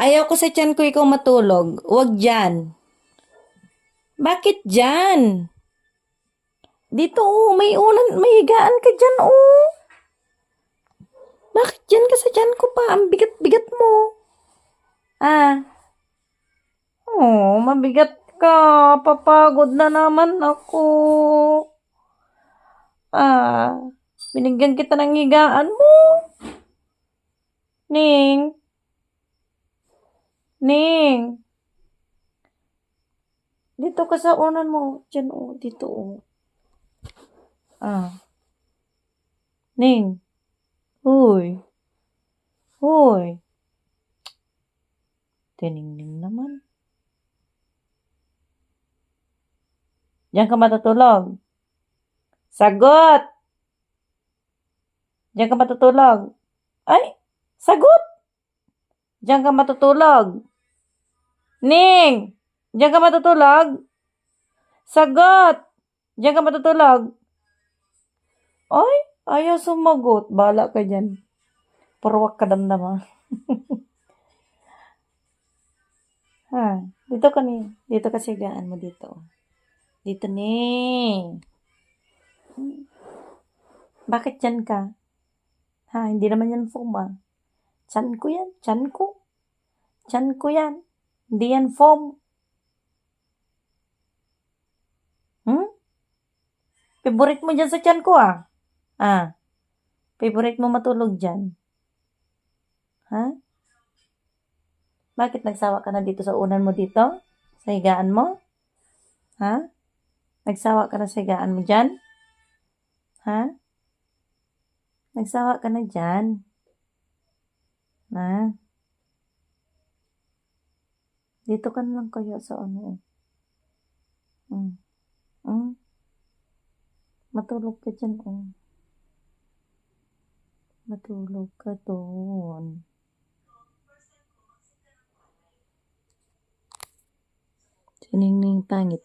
Ayaw ko sa tiyan ko ikaw matulog. Huwag dyan. Bakit dyan? Dito, may higaan ka dyan, oh. Bakit dyan ka sa tiyan ko pa? Ang bigat-bigat mo. Ah. Oh, mabigat ka. Papagod na naman ako. Ah, binigyan kita ng higaan mo. Ning. Ning. Dito ka sa unan mo. Diyan, oh. Dito, oh. Ah. Ning. Hoy. Hoy. Tiningning naman. Diyan ka matutulog. Sagot! Diyan ka matutulog. Ay, sagot! Diyan ka matutulog. Ning! Diyan ka matutulog. Sagot! Diyan ka matutulog. Ay, ayaw sumagot. Bahala ka dyan. Purwak ka damdama. Ha, dito ka ni. Dito ka sigaan mo dito. Dito ni. Bakit dyan ka? Ha, hindi naman yan foam ah. Chan ko yan. Chan ko. Chan ko yan. Hindi yan foam. Favorite mo dyan sa chan ko ah. Ah. Favorite mo matulog dyan. Ha? Bakit nagsawa ka na dito sa unan mo dito? Sa higaan mo? Ha? Nagsawa ka na sa higaan mo dyan? Ha? Nagsawa ka na dyan? Ha? Dito ka na lang kaya sa ano. Matulog ka dyan, oh. Matulog ka doon. Siningning pangit.